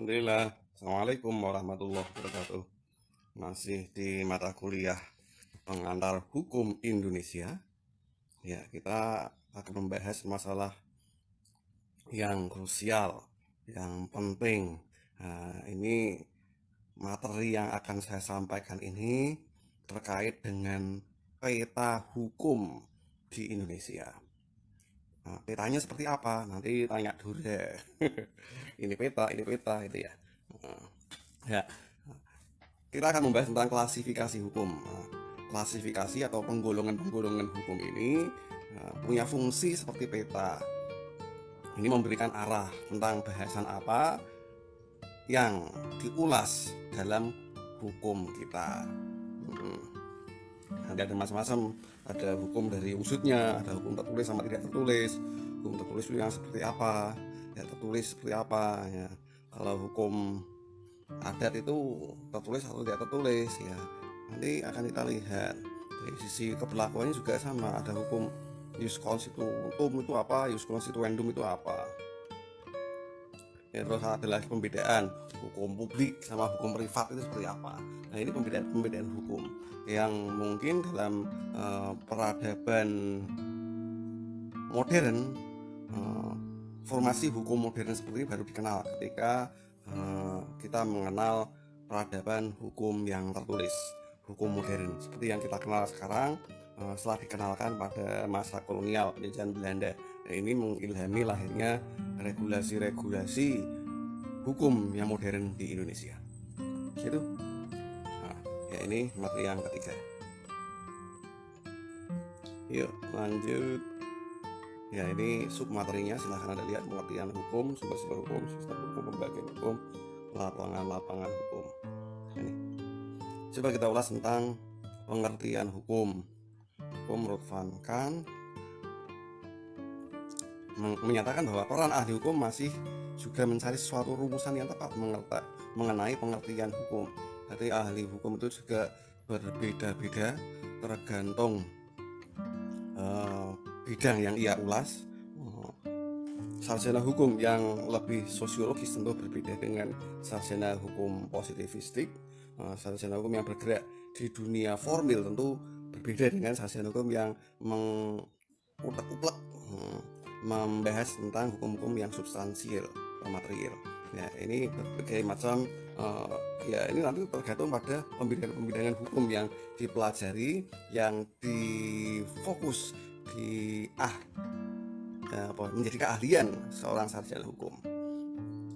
Alhamdulillah. Assalamualaikum warahmatullahi wabarakatuh. Masih di mata kuliah pengantar hukum Indonesia. Ya, kita akan membahas masalah yang krusial, yang penting. Nah, ini materi yang akan saya sampaikan ini terkait dengan peta hukum di Indonesia. Nah, petanya seperti apa? Nanti tanya Dura. Ini peta itu ya. Nah, ya, kita akan membahas tentang klasifikasi hukum. Nah, klasifikasi atau penggolongan-penggolongan hukum ini punya fungsi seperti peta. Ini memberikan arah tentang bahasan apa yang diulas dalam hukum kita. Nanti ada macam-macam, ada hukum dari usutnya, ada hukum tertulis sama tidak tertulis. Hukum tertulis itu yang seperti apa, tidak tertulis seperti apa ya. Kalau hukum adat itu tertulis atau tidak tertulis ya, nanti akan kita lihat dari sisi keberlakuannya juga sama. Ada hukum ius constitutum itu apa, ius constituendum itu apa ya. Terus ada lagi pembedaan hukum publik sama hukum privat itu seperti apa. Nah, ini pembedaan hukum yang mungkin dalam peradaban modern, formasi hukum modern seperti ini baru dikenal ketika kita mengenal peradaban hukum yang tertulis, hukum modern seperti yang kita kenal sekarang setelah dikenalkan pada masa kolonial penjajahan Belanda. Nah, ini mengilhami lahirnya regulasi-regulasi hukum yang modern di Indonesia. Gitu. Nah, ya ini materi yang ketiga. Yuk lanjut. Ya, ini submaterinya, silahkan Anda lihat pengertian hukum, sumber-sumber hukum, sistem hukum, pembagian hukum, lapangan-lapangan hukum. Ini. Coba kita ulas tentang pengertian hukum. Hukum menurut Van Kant menyatakan bahwa peran ahli hukum masih juga mencari suatu rumusan yang tepat mengenai pengertian hukum. Jadi ahli hukum itu juga berbeda-beda tergantung bidang yang ia ulas. Sarjana hukum yang lebih sosiologis tentu berbeda dengan sarjana hukum positivistik. Sarjana hukum yang bergerak di dunia formil tentu berbeda dengan sarjana hukum yang mengutak-utak membahas tentang hukum-hukum yang substansial atau material. Ya, ini berbagai macam ya, ini nanti tergantung pada pembidangan hukum yang dipelajari, yang difokus menjadi keahlian seorang sarjana hukum.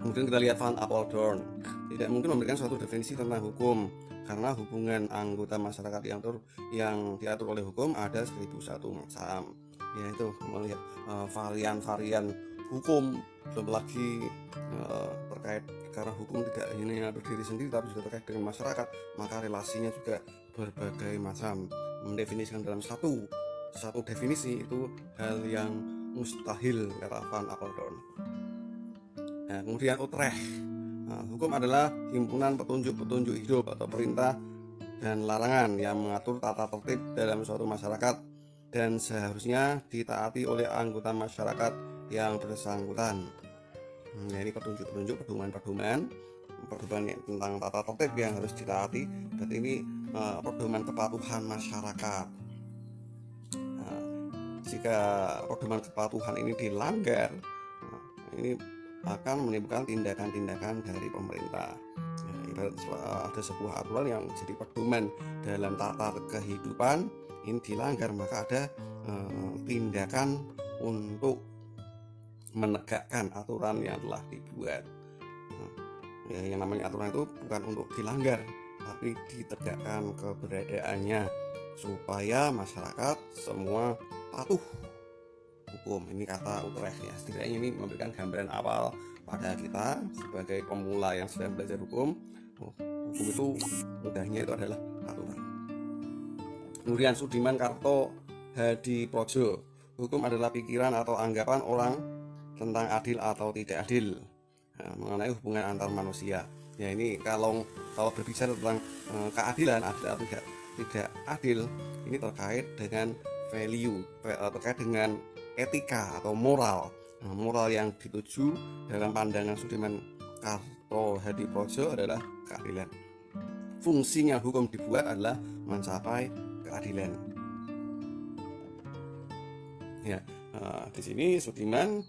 Kemudian kita lihat Van Apeldoorn tidak mungkin memberikan suatu definisi tentang hukum karena hubungan anggota masyarakat yang diatur oleh hukum ada 1001 macam. Ya, itu melihat varian-varian hukum, belum lagi terkait karena hukum tidak hanya berdiri sendiri tapi juga terkait dengan masyarakat, maka relasinya juga berbagai macam. Mendefinisikan dalam satu definisi itu hal yang mustahil, kata Van Apeldoorn. Nah, kemudian Utrecht, hukum adalah himpunan petunjuk-petunjuk hidup atau perintah dan larangan yang mengatur tata tertib dalam suatu masyarakat dan seharusnya ditaati oleh anggota masyarakat yang bersangkutan. Ini petunjuk-petunjuk, pedoman tentang tata tertib yang harus ditaati. Berarti ini pedoman kepatuhan masyarakat. Jika pedoman kepatuhan ini dilanggar, ini akan menimbulkan tindakan-tindakan dari pemerintah. Ya, ibarat ada sebuah aturan yang jadi pedoman dalam tata kehidupan, ini dilanggar maka ada tindakan untuk menegakkan aturan yang telah dibuat. Ya, yang namanya aturan itu bukan untuk dilanggar, tapi ditegakkan keberadaannya supaya masyarakat semua patuh hukum. Ini kata Utrecht ya. Setidaknya ini memberikan gambaran awal pada kita sebagai pemula yang sedang belajar hukum. Hukum itu mudahnya itu adalah aturan. Kemudian Sudiman Karto Hadiprojo, hukum adalah pikiran atau anggapan orang tentang adil atau tidak adil, mengenai hubungan antar manusia. Ya, ini kalau berbicara tentang keadilan, adil atau tidak adil, ini terkait dengan value, terkait dengan etika atau moral. Moral yang dituju dalam pandangan Sudiman Hadi Projo adalah keadilan. Fungsinya hukum dibuat adalah mencapai keadilan. Ya, di sini Sudirman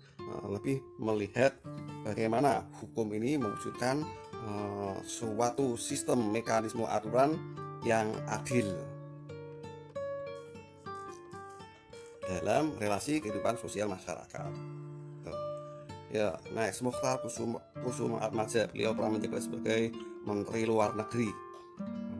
lebih melihat bagaimana hukum ini mewujudkan suatu sistem mekanisme aturan yang adil dalam relasi kehidupan sosial masyarakat. Ya, next Mukhtar Kusuma Atmaja, beliau pernah menjabat sebagai Menteri Luar Negeri.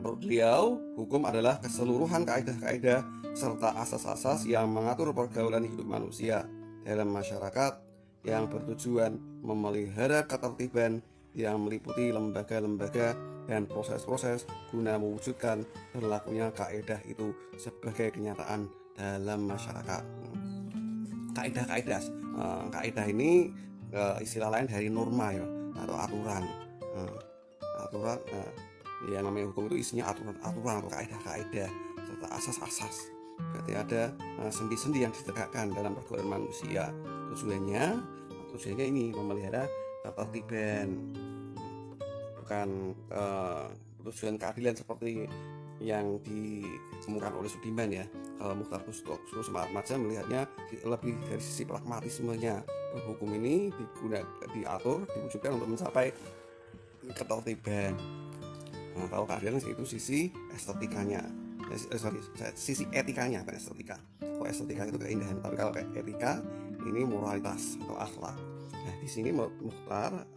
Menurut beliau, hukum adalah keseluruhan kaidah-kaidah serta asas-asas yang mengatur pergaulan hidup manusia dalam masyarakat yang bertujuan memelihara ketertiban yang meliputi lembaga-lembaga dan proses-proses guna mewujudkan berlakunya kaidah itu sebagai kenyataan dalam masyarakat. Kaidah-kaidah, kaidah ini istilah lain dari norma ya, atau aturan. Aturan yang namanya hukum itu isinya aturan-aturan atau kaidah-kaidah serta asas-asas. Berarti ada sendi-sendi yang ditegakkan dalam pergaulan manusia. Tujuannya ini memelihara ketertiban, bukan tujuan keadilan seperti yang ditemukan oleh Sudirman ya. Kalau Mukhtar Kusuma Atmaja melihatnya lebih dari sisi pragmatismenya. Hukum ini diatur, diwujudkan untuk mencapai ketertiban. Nah, kalau keadilan itu sisi estetikanya, sisi etikanya, bukan estetika. Kalau estetika itu keindahan, tapi kalau etika ini moralitas atau akhlak. Nah, di sini Mukhtar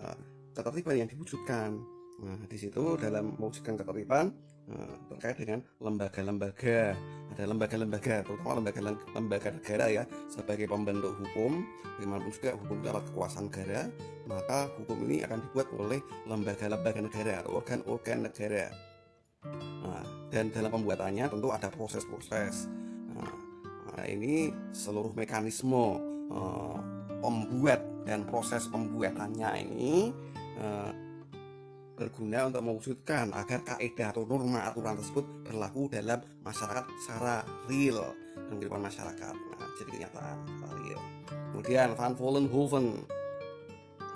ketertiban yang diwujudkan. Nah, di situ dalam mewujudkan ketertiban terkait dengan lembaga-lembaga, ada lembaga-lembaga, terutama lembaga negara ya, sebagai pembentuk hukum. Bagaimanapun juga hukum itu alat kekuasaan negara, maka hukum ini akan dibuat oleh lembaga-lembaga negara atau organ-organ negara. Dan dalam pembuatannya tentu ada proses-proses. Ini seluruh mekanisme pembuat dan proses pembuatannya ini berguna untuk mewujudkan agar kaidah atau norma aturan tersebut berlaku dalam masyarakat secara real dan kehidupan masyarakat. Jadi kenyataan real. Kemudian Van Vollenhoven,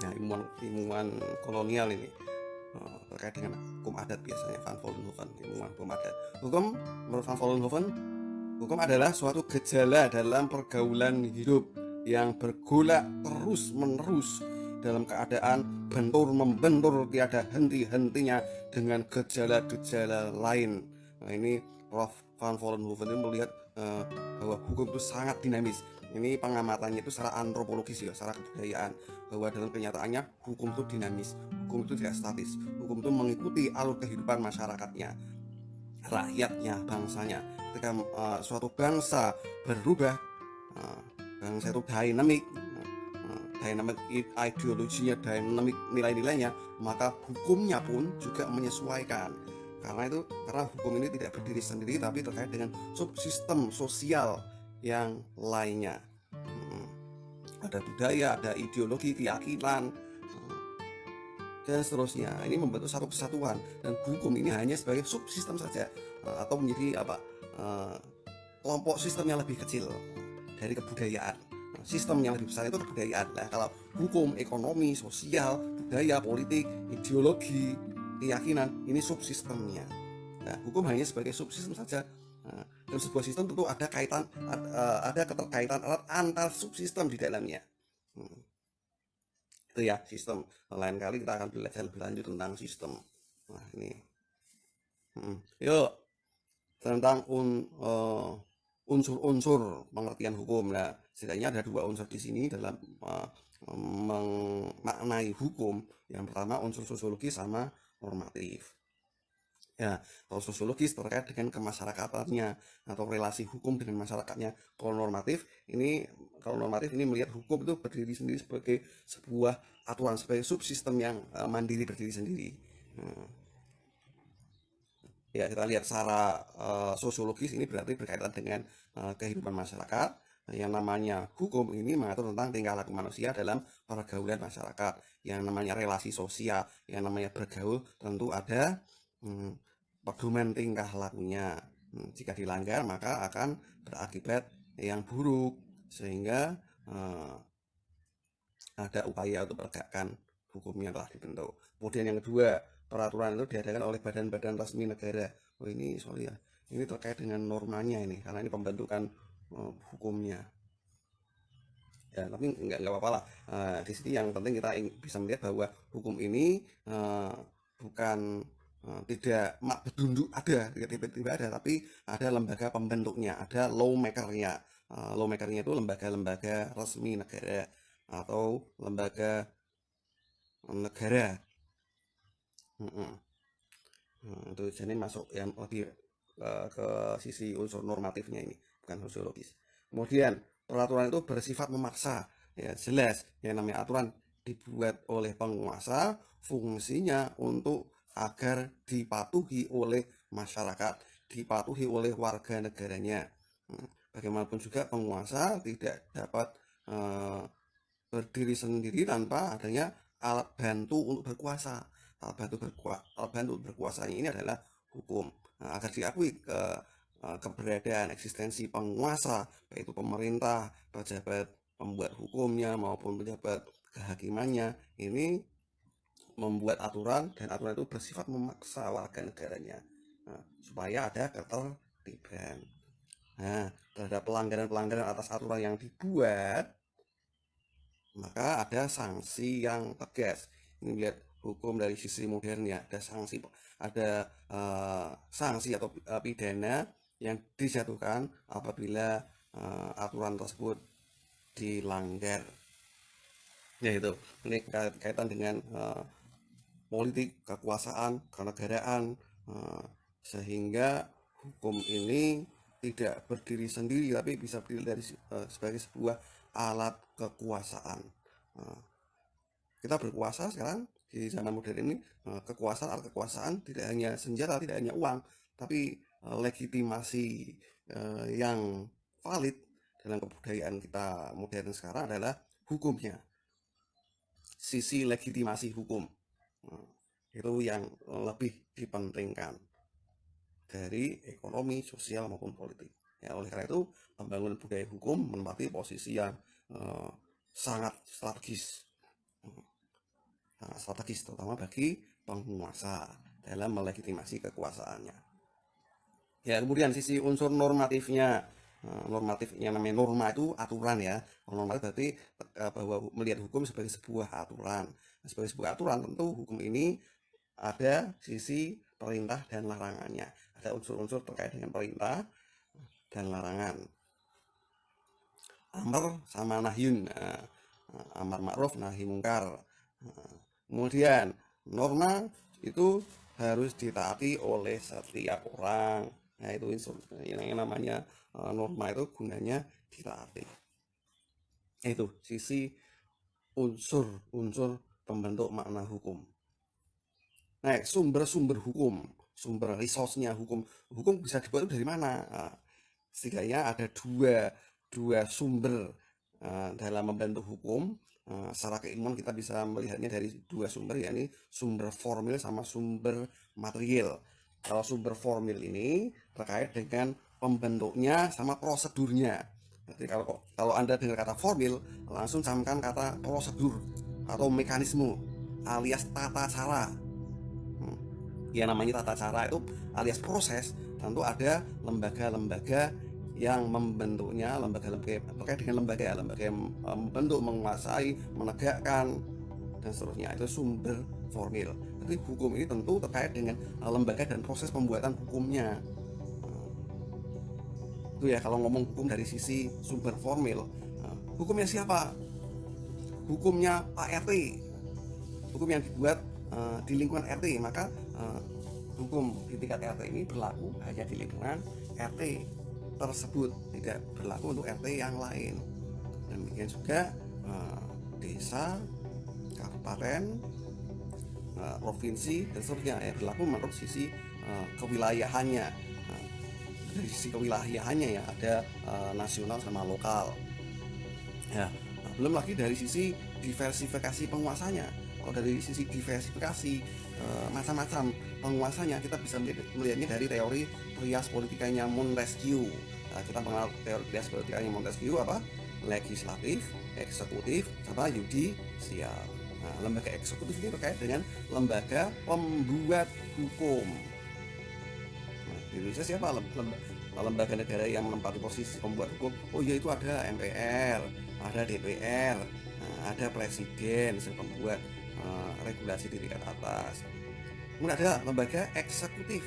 nah, ilmuwan kolonial ini terkait dengan hukum adat biasanya. Van Vollenhoven, ilmuwan hukum adat. Menurut Van Vollenhoven, hukum adalah suatu gejala dalam pergaulan hidup yang bergolak terus-menerus dalam keadaan bentur-membentur tiada henti-hentinya dengan gejala-gejala lain. Nah, ini Prof. Van Vollenhoven ini melihat bahwa hukum itu sangat dinamis. Ini pengamatannya itu secara antropologis ya, secara kebudayaan, bahwa dalam kenyataannya hukum itu dinamis, hukum itu tidak statis, hukum itu mengikuti alur kehidupan masyarakatnya, rakyatnya, bangsanya. Ketika suatu bangsa berubah, bangsa itu dynamic ideologinya, dynamic nilai-nilainya, maka hukumnya pun juga menyesuaikan. Karena hukum ini tidak berdiri sendiri, tapi terkait dengan subsistem sosial yang lainnya. Ada budaya, ada ideologi, keyakinan, dan seterusnya. Ini membentuk satu kesatuan, dan hukum ini hanya sebagai subsistem saja, atau menjadi kelompok sistem yang lebih kecil dari kebudayaan. Sistem yang lebih besar itu kebudayaan. Nah, kalau hukum, ekonomi, sosial, budaya, politik, ideologi, keyakinan, ini subsistemnya. Nah, hukum hanya sebagai subsistem saja. Dalam sebuah sistem tentu ada keterkaitan antar subsistem di dalamnya. Itu ya sistem. Lain kali kita akan belajar lebih lanjut tentang sistem. Nah, ini. Yuk, tentang unsur-unsur pengertian hukum. Nah, setidaknya ada dua unsur di sini dalam memaknai hukum. Yang pertama unsur sosiologis sama normatif. Ya, kalau sosiologis terkait dengan kemasyarakatannya atau relasi hukum dengan masyarakatnya. Kalau normatif ini melihat hukum itu berdiri sendiri sebagai sebuah aturan, sebagai subsistem yang mandiri, berdiri sendiri. Ya, kita lihat secara sosiologis ini berarti berkaitan dengan kehidupan masyarakat. Yang namanya hukum ini mengatur tentang tingkah laku manusia dalam pergaulan masyarakat. Yang namanya relasi sosial, yang namanya bergaul, tentu ada pedoman tingkah lakunya. Jika dilanggar maka akan berakibat yang buruk, sehingga ada upaya untuk menegakkan hukumnya telah dibentuk. Kemudian yang kedua, peraturan itu diadakan oleh badan-badan resmi negara. Oh ini sorry ya, ini terkait dengan normanya ini, karena ini pembentukan hukumnya. Ya, tapi nggak apa-apa lah. Di sini yang penting kita bisa melihat bahwa hukum ini bukan tidak mak bedunduk ada, tidak tiba-tiba ada, tapi ada lembaga pembentuknya, ada lawmakernya. Lawmakernya itu lembaga-lembaga resmi negara atau lembaga negara. Itu jadi masuk yang lebih ke sisi unsur normatifnya ini, bukan sosiologis. Kemudian peraturan itu bersifat memaksa, ya jelas yang namanya aturan dibuat oleh penguasa, fungsinya untuk agar dipatuhi oleh masyarakat, dipatuhi oleh warga negaranya. Bagaimanapun juga penguasa tidak dapat berdiri sendiri tanpa adanya alat bantu untuk berkuasa. Alat bantu untuk berkuasa ini adalah hukum. Agar diakui keberadaan eksistensi penguasa, yaitu pemerintah, pejabat pembuat hukumnya maupun pejabat kehakimannya, ini membuat aturan, dan aturan itu bersifat memaksa warga negaranya supaya ada ketertiban. Terhadap pelanggaran-pelanggaran atas aturan yang dibuat, maka ada sanksi yang tegas. Ini lihat hukum dari sisi modernnya, ada sanksi atau pidana yang dijatuhkan apabila aturan tersebut dilanggar. Yaitu ini kaitan dengan politik, kekuasaan, kenegaraan, sehingga hukum ini tidak berdiri sendiri, tapi bisa berdiri dari sebagai sebuah alat kekuasaan. Kita berkuasa sekarang di zaman modern ini, alat kekuasaan tidak hanya senjata, tidak hanya uang, tapi legitimasi yang valid dalam kebudayaan kita modern sekarang adalah hukumnya. Sisi legitimasi hukum itu yang lebih dipentingkan dari ekonomi, sosial maupun politik. Ya, oleh karena itu pembangunan budaya hukum menempati posisi yang sangat strategis, terutama bagi penguasa dalam melegitimasi kekuasaannya. Ya, kemudian sisi unsur normatifnya. Normatif yang namanya norma itu aturan ya. Normatif berarti bahwa melihat hukum sebagai sebuah aturan. Sebagai sebuah aturan tentu hukum ini ada sisi perintah dan larangannya. Ada unsur-unsur terkait dengan perintah dan larangan. Amar sama nahyun, amar ma'ruf nahi mungkar. Kemudian norma itu harus ditaati oleh setiap orang. Nah, itu yang namanya norma itu gunanya ditaati. Itu sisi unsur pembentuk makna hukum. Nah, sumber-sumber hukum, sumber resource-nya hukum bisa dibuat dari mana? Setidaknya ada dua sumber dalam membentuk hukum. Secara keilmuan kita bisa melihatnya dari dua sumber, yakni sumber formil sama sumber material. Kalau sumber formil ini terkait dengan pembentuknya sama prosedurnya. Jadi kalau Anda dengar kata formil, langsung camkan kata prosedur atau mekanisme alias tata cara. Ya, namanya tata cara itu alias proses, tentu ada lembaga-lembaga yang membentuknya, lembaga-lembaga terkait dengan lembaga yang membentuk, menguasai, menegakkan, dan seterusnya. Itu sumber formil. Jadi hukum ini tentu terkait dengan lembaga dan proses pembuatan hukumnya. Itu ya kalau ngomong hukum dari sisi sumber formil. Hukumnya siapa? Hukumnya Pak RT. Hukum yang dibuat di lingkungan RT, maka hukum di tingkat RT ini berlaku hanya di lingkungan RT tersebut, tidak berlaku untuk RT yang lain. Demikian juga desa, kabupaten, provinsi, dan seterusnya ya, berlaku menurut sisi kewilayahannya. Dari sisi kewilayahannya ya ada nasional sama lokal. Ya, belum lagi dari sisi diversifikasi penguasanya. Kalau dari sisi diversifikasi macam-macam penguasanya, kita bisa melihatnya dari teori trias politikanya Montesquieu. Kita mengenal teori trias politikanya Montesquieu apa? Legislatif, eksekutif, sama yudisial. Nah, lembaga eksekutif ini terkait dengan lembaga pembuat hukum. Nah, di Indonesia siapa lembaga negara yang menempati posisi pembuat hukum? Oh ya, itu ada MPR, ada DPR, nah, ada presiden sebagai pembuat regulasi di tingkat atas. Kemudian ada lembaga eksekutif.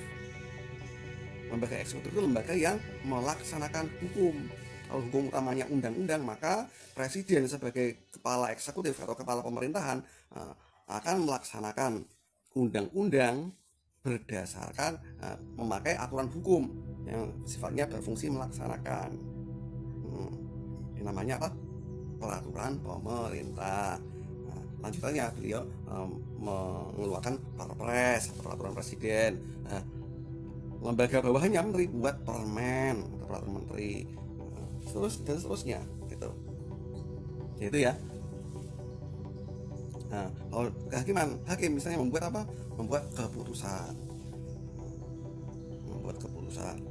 Lembaga eksekutif itu lembaga yang melaksanakan hukum. Kalau hukum utamanya undang-undang, maka presiden sebagai kepala eksekutif atau kepala pemerintahan akan melaksanakan undang-undang berdasarkan memakai aturan hukum yang sifatnya berfungsi melaksanakan. Ini namanya apa? Peraturan pemerintah. Nah, lanjutannya beliau mengeluarkan perpres, peraturan presiden. Nah, lembaga bawahnya menteri buat permen, peraturan menteri, dan seterusnya gitu. Itu ya. Nah, kalau kehakiman, hakim misalnya membuat apa? Membuat keputusan.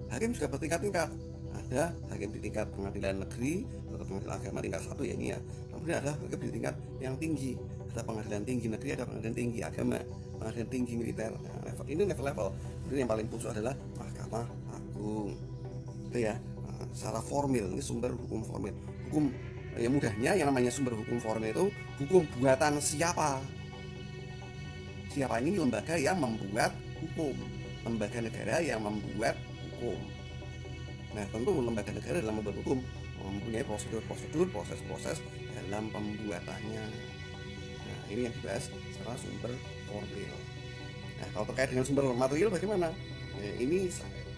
Hakim juga bertingkat-tingkat. Ada hakim di tingkat pengadilan negeri atau pengadilan agama tingkat 1 ya ini ya. Kemudian ada hakim di tingkat yang tinggi. Ada pengadilan tinggi negeri, ada pengadilan tinggi agama, pengadilan tinggi militer. Nah, ini level-level. Jadi yang paling puncak adalah Mahkamah Agung. Itu ya. Nah, secara formil ini sumber hukum formil. Hukum ya mudahnya yang namanya sumber hukum formil itu hukum buatan siapa? Siapa ini lembaga yang membuat hukum, lembaga negara yang membuat hukum. Nah, tentu lembaga negara dalam membuat hukum mempunyai prosedur-prosedur, proses-proses dalam pembuatannya. Nah, ini yang dibahas secara sumber formil. Nah, kalau terkait dengan sumber material bagaimana? Nah, ini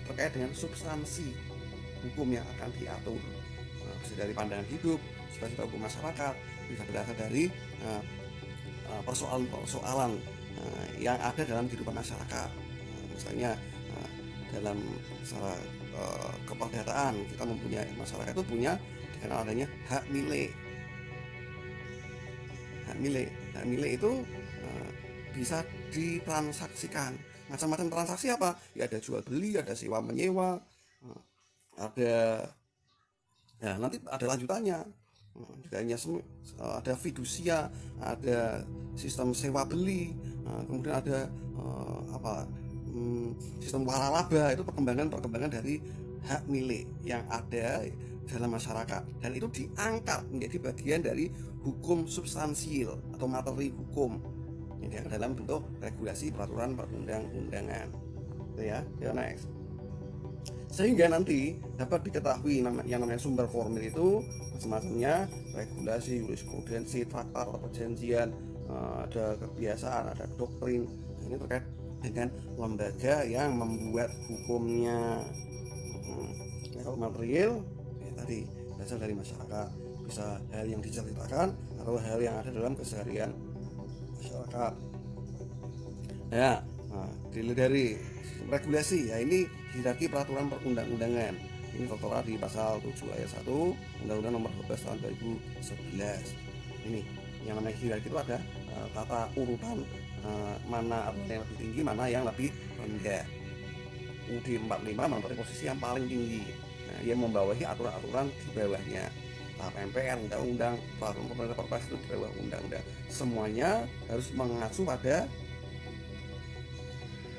terkait dengan substansi hukum yang akan diatur. Nah, bisa dari pandangan hidup, cita-cita hukum masyarakat, bisa berasal dari persoalan-persoalan yang ada dalam kehidupan masyarakat. Misalnya dalam masalah keperdataan, kita mempunyai masyarakat itu punya dikenal adanya hak milik. Hak milik itu bisa ditransaksikan. Macam-macam transaksi apa? Ya ada jual beli, ada sewa menyewa, ada ya nanti ada lanjutannya. Ada fidusia, ada sistem sewa beli, kemudian ada sistem waralaba. Itu perkembangan dari hak milik yang ada dalam masyarakat, dan itu diangkat menjadi bagian dari hukum substansial atau materi hukum yang dalam bentuk regulasi peraturan perundang-undangan. Itu ya, next. Sehingga nanti dapat diketahui yang namanya sumber formil itu macam-macamnya, regulasi, jurisprudensi, traktat atau perjanjian, ada kebiasaan, ada doktrin. Ini terkait dengan lembaga yang membuat hukumnya. Kalau material ya tadi berasal dari masyarakat, bisa hal yang diceritakan atau hal yang ada dalam keseharian masyarakat. Ya, dilihat dari regulasi ya, ini hierarki peraturan perundang-undangan. Ini tertera di pasal 7 ayat 1 Undang-Undang Nomor 12 Tahun 2011. Ini yang namanya hierarki itu ada tata urutan mana yang lebih tinggi, mana yang lebih rendah. UUD 45 menempati posisi yang paling tinggi. Nah, ia membawahi aturan-aturan di bawahnya. Tahap MPR, undang-undang, peraturan pemerintah, perpres itu di bawah undang-undang. Semuanya harus mengacu pada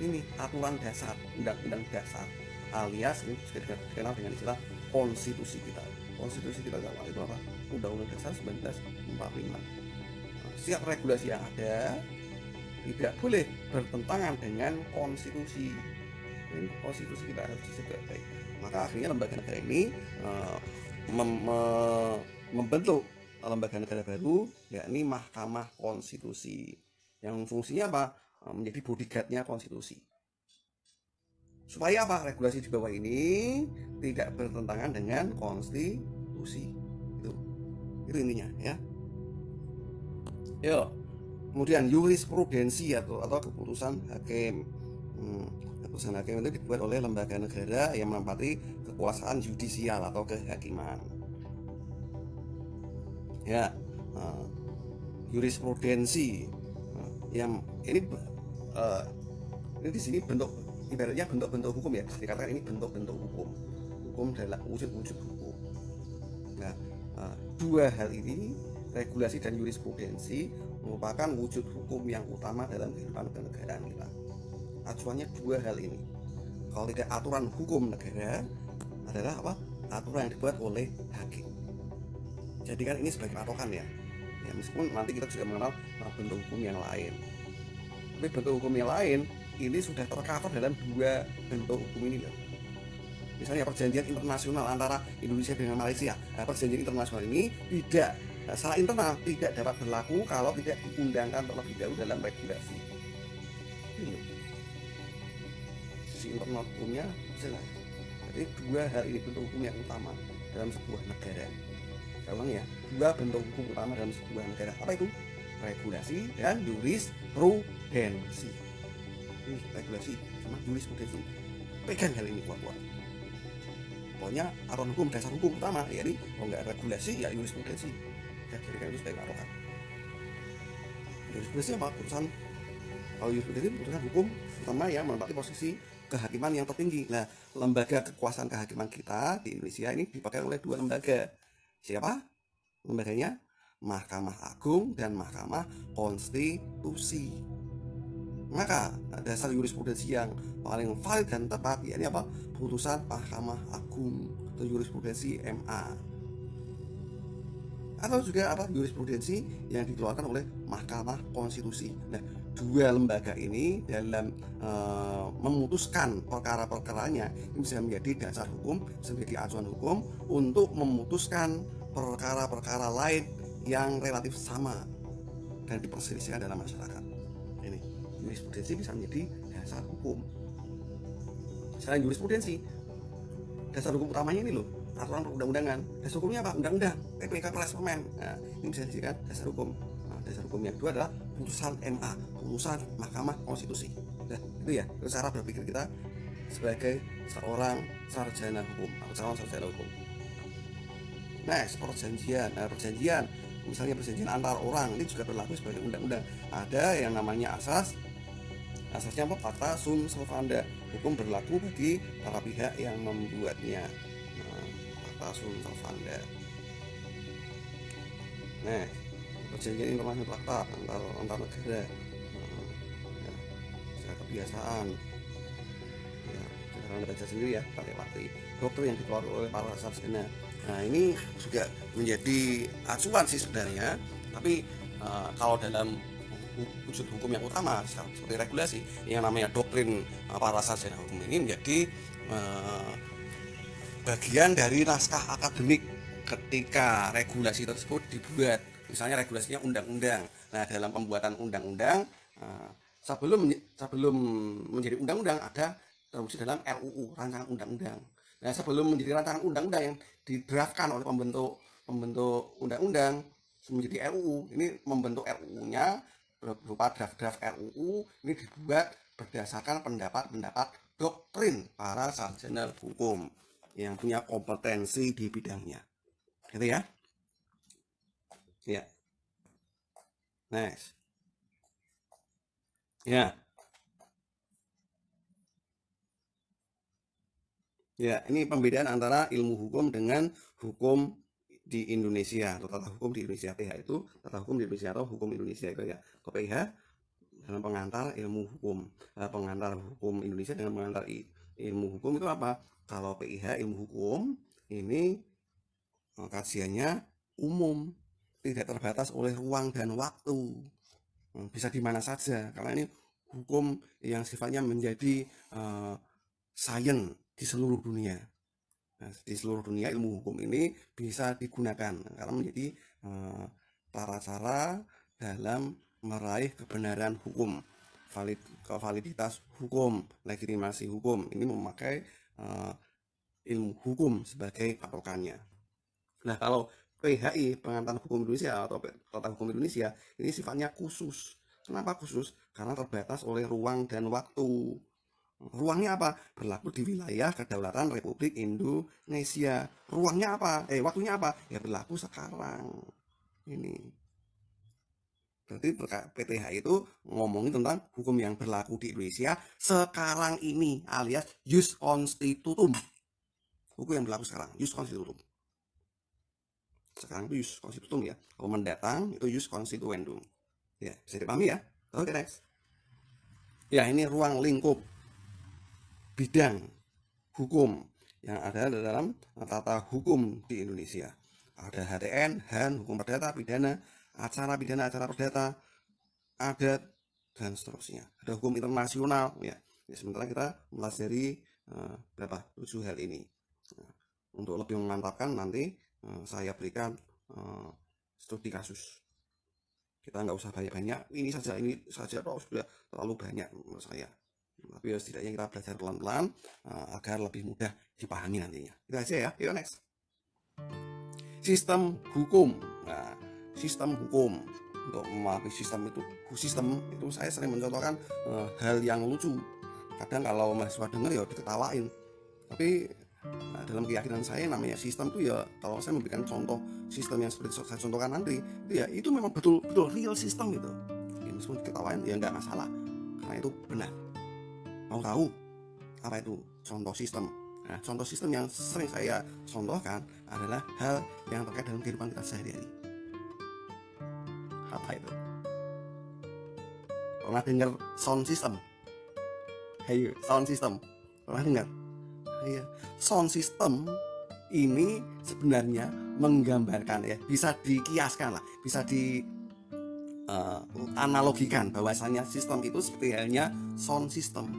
ini aturan dasar, undang-undang dasar, alias ini juga dikenal dengan istilah konstitusi kita. Konstitusi kita itu apa? Undang-undang dasar 1945. Setiap regulasi yang ada tidak boleh bertentangan dengan konstitusi. Ini konstitusi kita harus disegai. Maka akhirnya lembaga negara ini membentuk lembaga negara baru, yakni Mahkamah Konstitusi, yang fungsinya apa? Menjadi bodyguardnya konstitusi, supaya apa? Regulasi di bawah ini tidak bertentangan dengan konstitusi. Itu intinya ya. Yuk, kemudian jurisprudensi atau keputusan hakim. Keputusan hakim itu dibuat oleh lembaga negara yang menempati kekuasaan yudisial atau kehakiman. Ya, jurisprudensi yang ini di sini bentuk ibaratnya bentuk-bentuk hukum ya, dikatakan ini bentuk-bentuk hukum dalam wujud-wujud hukum. Nah, dua hal ini, regulasi dan jurisprudensi, merupakan wujud hukum yang utama dalam kehidupan kenegaraan kita. Acuannya dua hal ini. Kalau tidak aturan hukum negara adalah apa? Aturan yang dibuat oleh hakim. Jadi kan ini sebagai patokan ya. Ya meskipun nanti kita juga mengenal bentuk hukum yang lain. Tapi bentuk hukum yang lain ini sudah tercover dalam dua bentuk hukum ini loh. Misalnya perjanjian internasional antara Indonesia dengan Malaysia. Nah, perjanjian internasional ini tidak secara internal tidak dapat berlaku kalau tidak diundangkan terlebih dahulu dalam regulasi. Ini sisi internal hukumnya jelas. Jadi dua hal ini bentuk hukum yang utama dalam sebuah negara. Saya ulang ya, dua bentuk hukum utama dalam sebuah negara. Apa itu? Regulasi dan jurisprudensi. Ini regulasi sama jurisprudensi. Pegang hal ini kuat-kuat. Pokoknya aturan hukum, dasar hukum utama, ya ini kalau nggak regulasi ya jurisprudensi. Saya jadikan itu sebagai patokan. Jurisprudensi apa? Putusan. Kalau jurisprudensi putusan hukum utama yang menempati posisi kehakiman yang tertinggi. Nah, lembaga kekuasaan kehakiman kita di Indonesia ini dipakai oleh dua lembaga. Siapa lembaganya? Mahkamah Agung dan Mahkamah Konstitusi. Maka dasar jurisprudensi yang paling valid dan tepat yakni apa? Putusan Mahkamah Agung atau jurisprudensi MA. Atau juga apa? Jurisprudensi yang dikeluarkan oleh Mahkamah Konstitusi. Nah, dua lembaga ini dalam memutuskan perkara-perkaranya ini bisa menjadi dasar hukum, bisa menjadi acuan hukum untuk memutuskan perkara-perkara lain yang relatif sama dan diperselisihkan dalam masyarakat. Ini jurisprudensi bisa menjadi dasar hukum. Selain jurisprudensi, dasar hukum utamanya ini loh, aturan perundang-undangan. Dasar hukumnya apa? Undang-undang, PP, Kepres, Permen. Nah, ini bisa dijadikan dasar hukum. Nah, dasar hukum yang kedua adalah putusan MA, putusan Mahkamah Konstitusi. Nah, itu ya, itu cara berpikir kita sebagai seorang sarjana hukum atau calon sarjana hukum. Next, perjanjian. Nah, perjanjian, misalnya perjanjian antar orang ini juga berlaku sebagai undang-undang. Ada yang namanya asas. Asasnya apa? Fakta sunt servanda. Hukum berlaku bagi para pihak yang membuatnya. Nah, fakta sunt servanda. Nah, perjanjian internasional traktat antar negara. Nah, ya, secara kebiasaan. Ya, kita akan baca sendiri ya, pakai waktu. Doktrin yang dikeluarkan oleh para sarjana. Nah, ini juga menjadi acuan sih sebenarnya. Tapi kalau dalam wujud hukum yang utama seperti regulasi yang namanya doktrin para sarjana hukum ini menjadi bagian dari naskah akademik ketika regulasi tersebut dibuat. Misalnya regulasinya undang-undang. Nah, dalam pembuatan undang-undang sebelum menjadi undang-undang ada terwujud dalam RUU, rancangan undang-undang. Nah, sebelum menjadi rancangan undang-undang yang didraftkan oleh pembentuk undang-undang menjadi RUU, ini membentuk RUU-nya berupa draft-draft RUU ini dibuat berdasarkan pendapat-pendapat doktrin para sarjana hukum yang punya kompetensi di bidangnya, gitu ya. Ya, next. Ya, ya, ini pembedaan antara ilmu hukum dengan hukum di Indonesia atau tata hukum di Indonesia. TH itu tata hukum di Indonesia atau hukum Indonesia itu ya. PH dalam pengantar ilmu hukum. Pengantar hukum Indonesia dengan pengantar ilmu hukum itu apa? Kalau PIH ilmu hukum ini kajiannya umum, tidak terbatas oleh ruang dan waktu, bisa di mana saja karena ini hukum yang sifatnya menjadi sains di seluruh dunia. Nah, di seluruh dunia ilmu hukum ini bisa digunakan karena menjadi cara dalam meraih kebenaran hukum, validitas hukum, legitimasi hukum. Ini memakai ilmu hukum sebagai patokannya. Nah, kalau PHI, Pengantar Hukum Indonesia atau Tata Hukum Indonesia, ini sifatnya khusus. Kenapa khusus? Karena terbatas oleh ruang dan waktu. Ruangnya apa? Berlaku di wilayah kedaulatan Republik Indonesia. Ruangnya apa? Waktunya apa? Ya berlaku sekarang. Ini. Berarti PTH itu ngomongin tentang hukum yang berlaku di Indonesia sekarang ini alias jus constitutum. Hukum yang berlaku sekarang, jus constitutum. Sekarang itu jus constitutum ya. Kalau mendatang itu jus constituendum. Ya, bisa dipahami ya. Oke, next. Ya, ini ruang lingkup bidang hukum yang ada dalam tata hukum di Indonesia. Ada HTN, HAN, hukum perdata, pidana, acara perdata, adat, dan seterusnya. Ada hukum internasional ya. Sementara kita mempelajari berapa 7 hal ini. Nah, untuk lebih memantapkan nanti saya berikan studi kasus. Kita nggak usah banyak-banyak, ini saja toh sudah terlalu banyak menurut saya. Tapi ya setidaknya kita belajar pelan-pelan agar lebih mudah dipahami nantinya. Itu aja ya. Yuk next. Sistem hukum. Nah, sistem hukum. Untuk memahami sistem itu saya sering mencontohkan hal yang lucu. Kadang kalau mahasiswa dengar ya diketawain. Tapi dalam keyakinan saya namanya sistem itu ya, kalau saya memberikan contoh sistem yang seperti saya contohkan nanti, itu memang betul-betul real sistem gitu. Ya, meskipun diketawain ya nggak masalah, karena itu benar. Mau tahu apa itu contoh sistem? Nah, contoh sistem yang sering saya contohkan adalah hal yang terkait dalam kehidupan kita sehari-hari. Apa itu? Pernah dengar sound system? Ayo, sound system. Pernah dengar? Iya. Sound system ini sebenarnya menggambarkan ya, bisa dikiaskan lah, bisa di analogikan bahwasanya sistem itu seperti halnya sound system.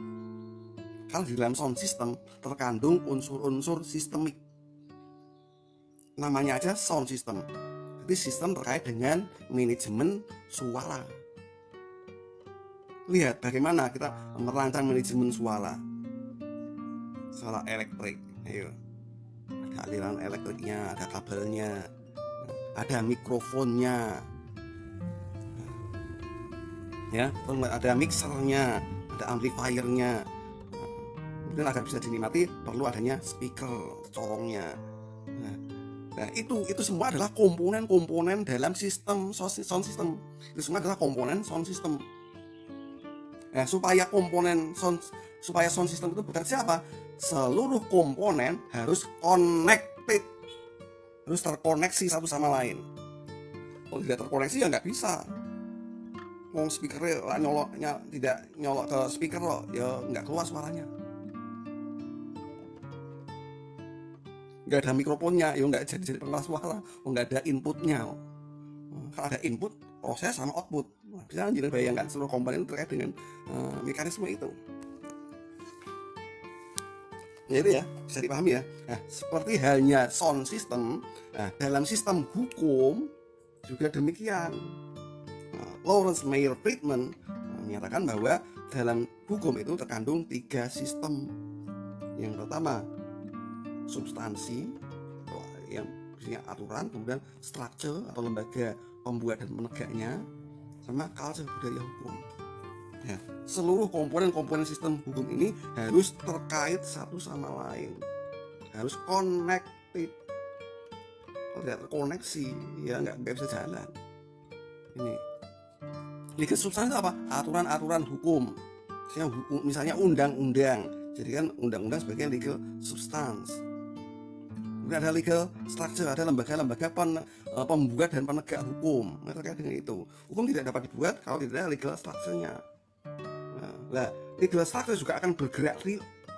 Kalau di dalam sound system terkandung unsur-unsur sistemik. Namanya aja sound system. Jadi sistem terkait dengan manajemen suara. Lihat bagaimana kita merancang manajemen suara elektrik. Ayo. Ada aliran elektriknya, ada kabelnya, ada mikrofonnya, ya, ada mixernya, ada amplifiernya. Kemudian agar bisa dinikmati perlu adanya speaker, corongnya. Nah, itu semua adalah komponen-komponen dalam sistem sound system. Itu semua adalah komponen sound system. Nah, supaya sound system itu bekerja apa? Seluruh komponen harus connected, harus terkoneksi satu sama lain. Kalau tidak terkoneksi ya nggak bisa. Mau speakernya tidak nyolok ke speaker loh, ya nggak keluar suaranya. Nggak ada mikrofonnya, ya nggak jadi pengeras suara. Nggak ada inputnya. Kalau ada input, proses sama output. Bisa jadi bayangkan seluruh komponen itu terkait dengan mekanisme itu. Ya itu ya, bisa dipahami ya. Nah, seperti halnya sound system, nah, dalam sistem hukum juga demikian. Lawrence Mayer Friedman menyatakan bahwa dalam hukum itu terkandung 3 sistem. Yang pertama substansi, yang isinya aturan, kemudian structure atau lembaga pembuat dan penegaknya, sama culture budaya hukum. Ya, seluruh komponen sistem hukum ini harus terkait satu sama lain, harus connected. Kalau tidak terkoneksi ya nggak bisa jalan. Ini legal substance apa? Aturan-aturan hukum. Misalnya undang-undang. Jadi kan undang-undang sebagai legal substance. Kemudian ada legal structure, ada lembaga-lembaga pembuat dan penegak hukum. Terkait dengan itu, hukum tidak dapat dibuat kalau tidak ada legal structure-nya. Nah, legal structure juga akan bergerak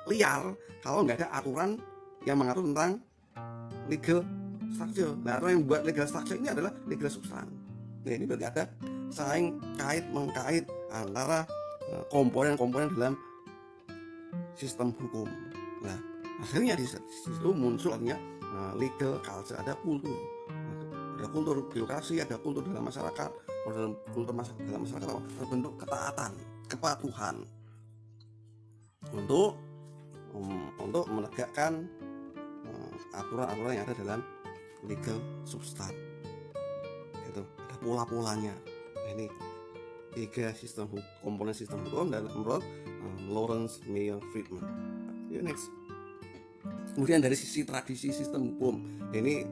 liar kalau nggak ada aturan yang mengatur tentang legal structure. Nah, aturan yang membuat legal structure ini adalah legal substance. Nah, ini berarti ada saling mengkait antara komponen-komponen dalam sistem hukum. Nah, akhirnya di situ muncul artinya legal culture, ada kultur birokrasi, ada kultur dalam masyarakat. Dalam kultur dalam masyarakat terbentuk ketaatan, kepatuhan untuk menegakkan aturan-aturan yang ada dalam legal substance. Itu ada pola-polanya. Ini 3 sistem komponen sistem hukum dalam menurut Lawrence Mayer Friedman. Next. Kemudian dari sisi tradisi sistem hukum, ini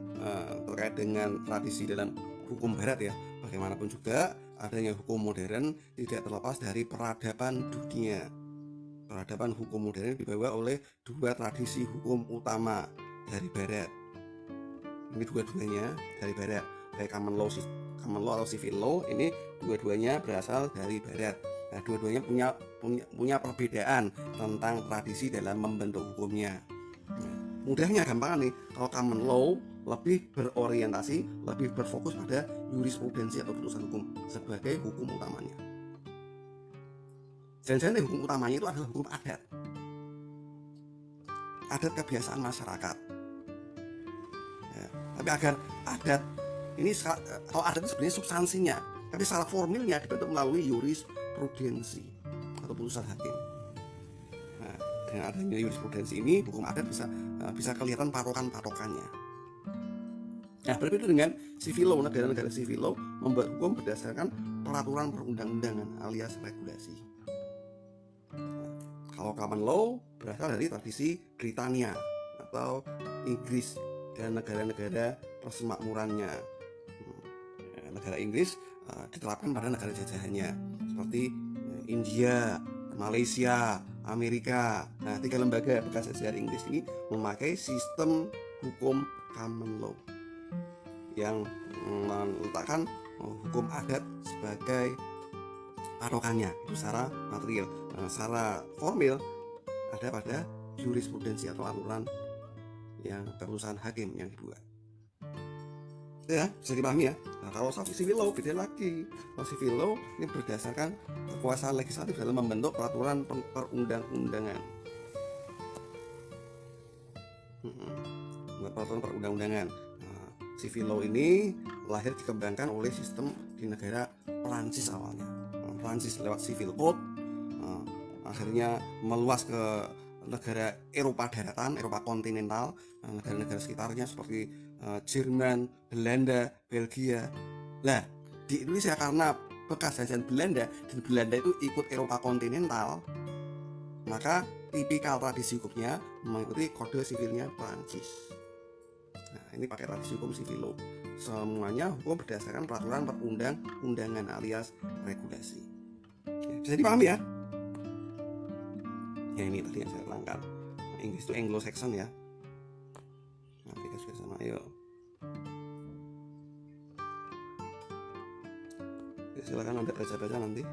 terkait dengan tradisi dalam hukum barat ya. Bagaimanapun juga adanya hukum modern tidak terlepas dari peradaban dunia. Peradaban hukum modern dibawa oleh 2 tradisi hukum utama dari barat. Ini dua-duanya dari barat, kayak common law common law atau civil law ini dua-duanya berasal dari barat. Nah, dua-duanya punya perbedaan tentang tradisi dalam membentuk hukumnya. Mudahnya gampang nih, kalau common law lebih berorientasi, lebih berfokus pada jurisprudensi atau putusan hukum sebagai hukum utamanya. Dan hukum utamanya itu adalah hukum adat kebiasaan masyarakat. Ya, tapi agar adat ini, kalau adat itu sebenarnya substansinya, tapi secara formilnya dibentuk melalui jurisprudensi atau putusan hakim. Nah, dengan adanya jurisprudensi ini, hukum adat bisa kelihatan patokan-patokannya. Nah, berbeda dengan civil law, negara-negara civil law membuat hukum berdasarkan peraturan perundang-undangan alias regulasi. Kalau common law berasal dari tradisi Britania atau Inggris dan negara-negara persemakmurannya. Negara Inggris diterapkan pada negara jajahannya seperti India, Malaysia, Amerika. Nah, 3 lembaga bekas jajahan Inggris ini memakai sistem hukum common law yang meletakkan hukum adat sebagai patokannya itu secara material. Secara formil ada pada jurisprudensi atau aturan yang keputusan hakim yang dibuat. Ya, bisa dipahami ya. Nah, kalau civil law beda lagi. Kalau civil law ini berdasarkan kekuasaan legislatif dalam membentuk peraturan perundang-undangan. Peraturan perundang-undangan. Nah, civil law ini lahir dikembangkan oleh sistem di negara Perancis awalnya. Perancis lewat civil code, akhirnya meluas ke negara Eropa daratan, Eropa kontinental, negara-negara sekitarnya seperti Jerman, Belanda, Belgia. Nah, di Indonesia karena bekas jajahan Belanda dan Belanda itu ikut Eropa kontinental, maka tipikal tradisi hukumnya mengikuti kode sivilnya Perancis. Nah, ini pakai tradisi hukum civil law. Semuanya hukum berdasarkan peraturan perundang-undangan alias regulasi. Bisa dipahami ya? Ya, ini tadi yang saya terangkan. Inggris itu Anglo-Saxon ya. Nah, kita sudah sama, ayo. Ya, silakan Anda baca-baca nanti.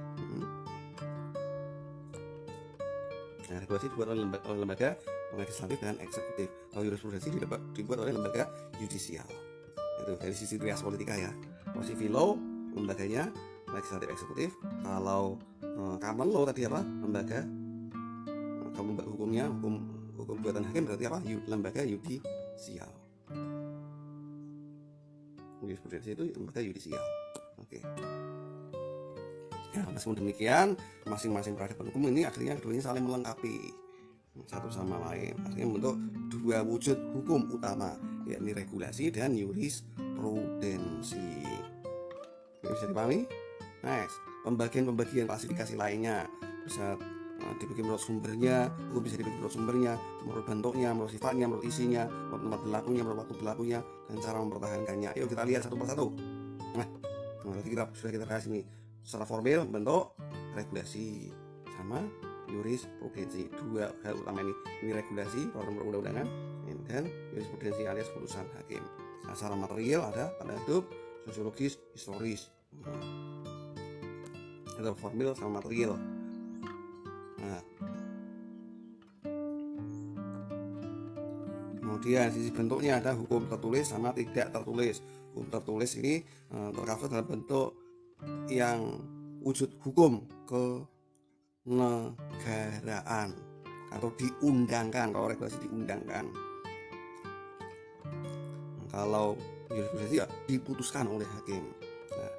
Nah, regulasi dibuat oleh lembaga legislatif dan eksekutif. Kalau jurisprudensi dibuat oleh lembaga yudisial. Itu dari sisi rias politika ya. Kalau civil law lembaganya legislatif eksekutif. Kalau common law tadi apa? Lembaga hukumnya hukum buatan hakim berarti apa? Lembaga yudisial. Jurisprudensi itu lembaga yudisial. Oke. Ya, meskipun demikian, masing-masing peradaban hukum ini akhirnya keduanya saling melengkapi satu sama lain. Artinya membentuk dua wujud hukum utama, yakni regulasi dan jurisprudensi. Bisa dipahami? Next, pembagian klasifikasi lainnya bisa dibagi menurut sumbernya, hukum bisa dibagi menurut sumbernya, menurut bentuknya, menurut sifatnya, menurut isinya, menurut tempat berlakunya, menurut waktu berlakunya, dan cara mempertahankannya. Ayo kita lihat satu persatu. Nah, tadi sudah kita bahas ini secara formil, bentuk, regulasi, sama jurisprudensi. Dua hal utama ini regulasi, peraturan perundang-undangan, dan jurisprudensi alias putusan hakim. Secara material ada tanda hidup, sosiologis, historis. Ada formil sama material. Nah, kemudian sisi bentuknya ada hukum tertulis sama tidak tertulis. Hukum tertulis ini tercover dalam bentuk yang wujud hukum kenegaraan atau diundangkan. Kalau regulasi diundangkan, kalau jurisprudensi ya diputuskan oleh hakim. Nah,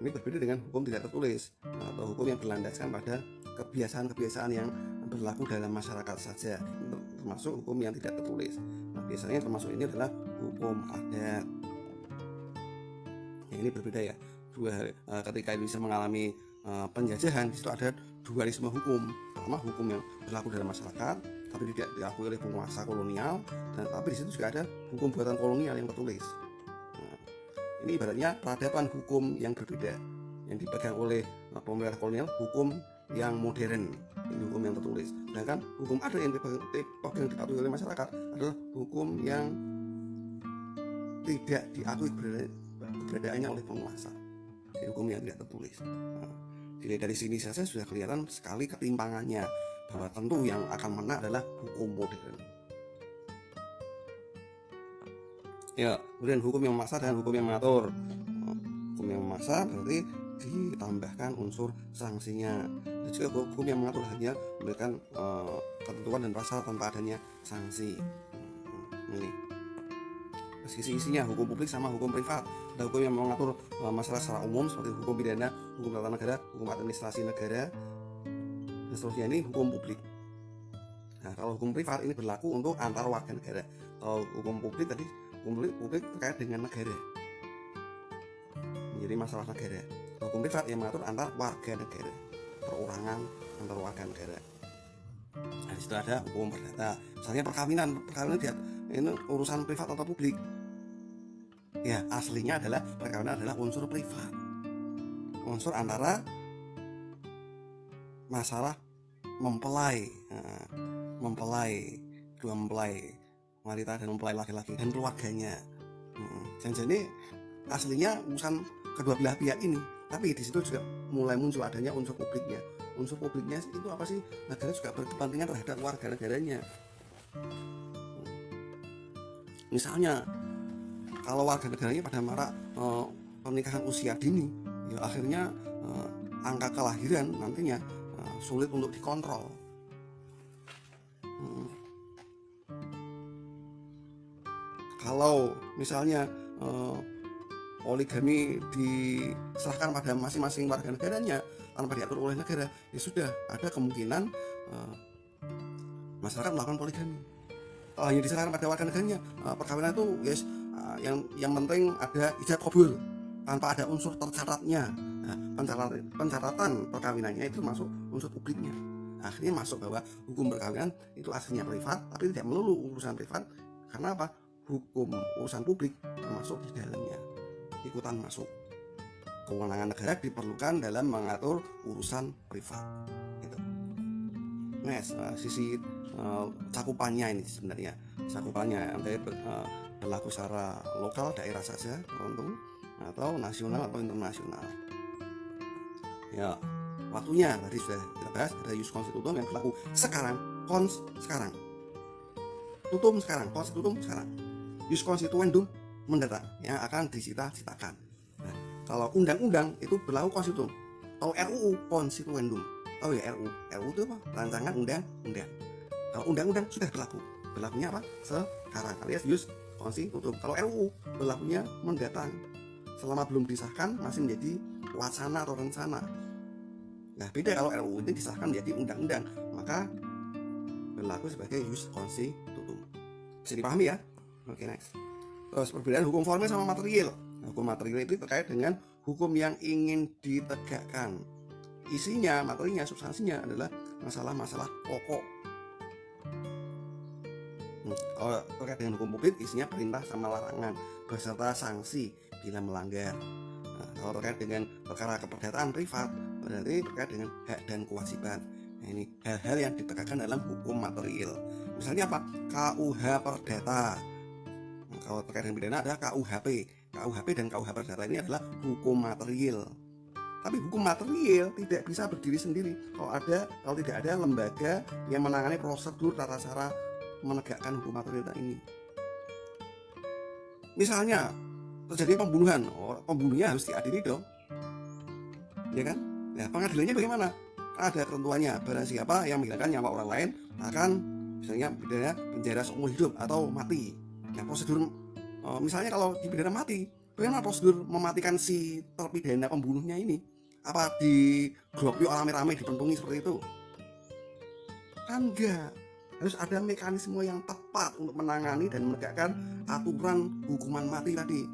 ini berbeda dengan hukum tidak tertulis atau hukum yang berlandaskan pada kebiasaan-kebiasaan yang berlaku dalam masyarakat saja, termasuk hukum yang tidak tertulis. Nah, biasanya termasuk ini adalah hukum adat. Ya, ini berbeda ya. Ketika Indonesia mengalami penjajahan, di situ ada dualisme hukum. Pertama, hukum yang berlaku dalam masyarakat tapi tidak diakui oleh penguasa kolonial, dan tapi di situ juga ada hukum buatan kolonial yang tertulis. Nah, ini ibaratnya peradaban hukum yang berbeda yang dipegang oleh pemerintah kolonial, hukum yang modern, ini hukum yang tertulis. Sedangkan hukum adat yang dipatuhi oleh masyarakat adalah hukum yang tidak diakui keberadaannya oleh penguasa. Jadi hukum yang tidak tertulis. Nah, dilihat dari sini saja sudah kelihatan sekali ketimpangannya, bahwa tentu yang akan menang adalah hukum modern. Ya, kemudian hukum yang memaksa dan hukum yang mengatur. Hukum yang memaksa berarti ditambahkan unsur sanksinya. Dan juga hukum yang mengatur hanya memberikan ketentuan dan pasal tanpa adanya sanksi. Ini sisi-isinya hukum publik sama hukum privat. Ada hukum yang mengatur masalah secara umum seperti hukum pidana, hukum tata negara, hukum administrasi negara, dan seterusnya. Ini hukum publik. Nah, kalau hukum privat ini berlaku untuk antar warga negara. Kalau hukum publik tadi, hukum publik terkait dengan negara, menjadi masalah negara. Kalau hukum privat yang mengatur antar warga negara, perorangan antar warga negara. Nah, di situ ada hukum perdata. Misalnya perkawinan dia ini urusan privat atau publik. Ya, aslinya adalah perkawinan adalah unsur privat, unsur antara masalah mempelai, dua mempelai wanita dan mempelai laki-laki dan keluarganya. Jadi aslinya urusan kedua belah pihak ini, tapi di situ juga mulai muncul adanya unsur publiknya. Unsur publiknya itu apa sih? Negara juga berkepentingan terhadap warga negaranya. Misalnya kalau warga negaranya pada marak pernikahan usia dini, ya akhirnya angka kelahiran nantinya sulit untuk dikontrol. Kalau misalnya poligami diserahkan pada masing-masing warga negaranya tanpa diatur oleh negara, ya sudah ada kemungkinan masyarakat melakukan poligami. Kalau hanya diserahkan pada warga negaranya, perkawinan itu yes, yang penting ada ijab kabul tanpa ada unsur tercatatnya. Nah, pencatatan perkawinannya itu masuk unsur publiknya. Akhirnya masuk bahwa hukum perkawinan itu aslinya privat, tapi tidak melulu urusan privat. Karena apa? Hukum urusan publik termasuk di dalamnya, ikutan masuk. Kewenangan negara diperlukan dalam mengatur urusan privat. Gitu. Nah, sisi cakupannya ini sebenarnya cakupannya berlaku secara lokal daerah saja tertentu atau nasional atau internasional. Ya, waktunya tadi sudah kita bahas, ada ius constitutum yang berlaku sekarang, sekarang, tutum sekarang, constitutum sekarang, ius constituendum mendatang yang akan dicita-citakan. Nah, kalau undang-undang itu berlaku constitutum, kalau RUU constituendum. Oh ya, RUU itu apa? Rancangan undang-undang. Kalau undang-undang sudah berlakunya apa? Sekarang, alias ius constitutum. Kalau RUU berlakunya mendatang. Selama belum disahkan masih menjadi wacana atau rencana. Nah, beda kalau RUU ini disahkan menjadi undang-undang, maka berlaku sebagai ius constitutum. Bisa dipahami ya? Oke, next. Terus perbedaan hukum formil sama material. Nah, hukum material itu terkait dengan hukum yang ingin ditegakkan. Isinya, materinya, substansinya adalah masalah-masalah pokok. Kalau terkait dengan hukum publik, isinya perintah sama larangan beserta sanksi bila melanggar. Nah, kalau terkait dengan perkara keperdataan privat, berarti terkait dengan hak dan kewajiban. Nah, ini hal-hal yang ditegakkan dalam hukum material. Misalnya apa? KUH Perdata. Nah, kalau terkait dengan pidana ada KUHP. KUHP dan KUH Perdata ini adalah hukum material. Tapi hukum material tidak bisa berdiri sendiri kalau tidak ada lembaga yang menangani prosedur tata cara menegakkan hukum material ini. Misalnya terjadi pembunuhan, pembunuhnya harus diadili dong, ya kan? Ya, pengadilannya bagaimana? Ada ketentuannya. Barang siapa yang menghilangkan nyawa orang lain akan misalnya pidana penjara seumur hidup atau mati. Nah, prosedur misalnya kalau dipidana mati, bagaimana prosedur mematikan si terpidana pembunuhnya ini? Apa digeropi rame-rame, dipentungi seperti itu? Kan enggak. Harus ada mekanisme yang tepat untuk menangani dan menegakkan aturan hukuman mati tadi.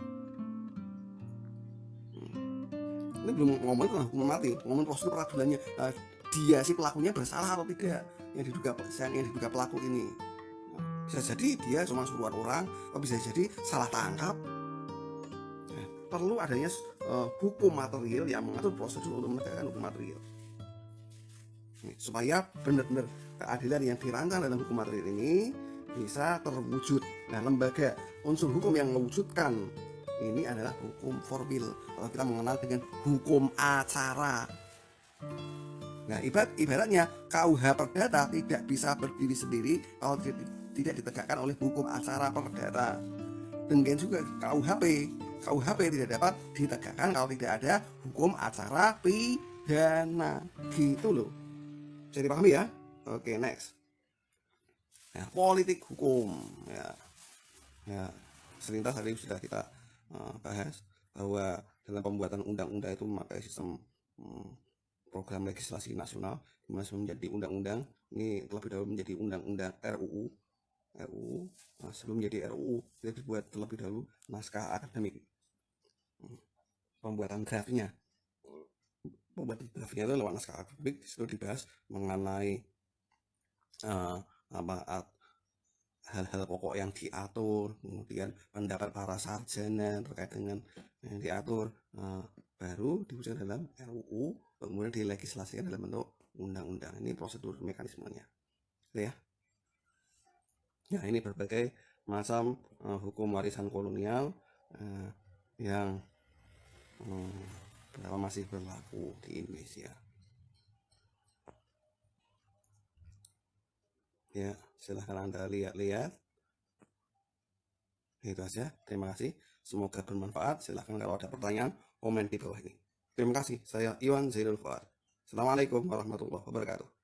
Ini belum ngomong tentang hukuman mati, ngomong prosedur peradilannya. Dia si pelakunya bersalah atau tidak yang diduga pelaku ini. Bisa jadi dia cuma suruhan orang, atau bisa jadi salah tangkap. Nah, perlu adanya hukum material yang mengatur prosedur untuk menegakkan hukum material. Supaya benar-benar keadilan yang dirancang dalam hukum material ini bisa terwujud. Nah, lembaga unsur hukum yang mewujudkan Ini adalah hukum formil. Kalau kita mengenal dengan hukum acara. Nah, ibaratnya KUH Perdata tidak bisa berdiri sendiri kalau tidak ditegakkan oleh hukum acara perdata. Demikian juga KUHP tidak dapat ditegakkan kalau tidak ada hukum acara pidana. Gitu loh. Bisa dipahami ya? Oke, next. Nah, politik hukum ya selintas tadi sudah kita bahas bahwa dalam pembuatan undang-undang itu memakai sistem program legislasi nasional dimana sebelum menjadi undang-undang ini terlebih dahulu menjadi undang-undang RUU. Nah, sebelum menjadi RUU kita dibuat terlebih dahulu naskah akademik, pembuatan draftnya itu lewat naskah akademik. Disitu dibahas mengenai hal-hal pokok yang diatur, kemudian pendapat para sarjana terkait dengan yang diatur, baru diwujudkan dalam RUU, kemudian dilegislasikan dalam bentuk undang-undang. Ini prosedur mekanismenya, ya. Ya, ini berbagai macam hukum warisan kolonial yang masih berlaku di Indonesia. Ya, silahkan Anda lihat-lihat. Itu aja. Terima kasih. Semoga bermanfaat. Silahkan kalau ada pertanyaan, komen di bawah ini. Terima kasih. Saya Iwan Zainul Fuad. Assalamualaikum warahmatullahi wabarakatuh.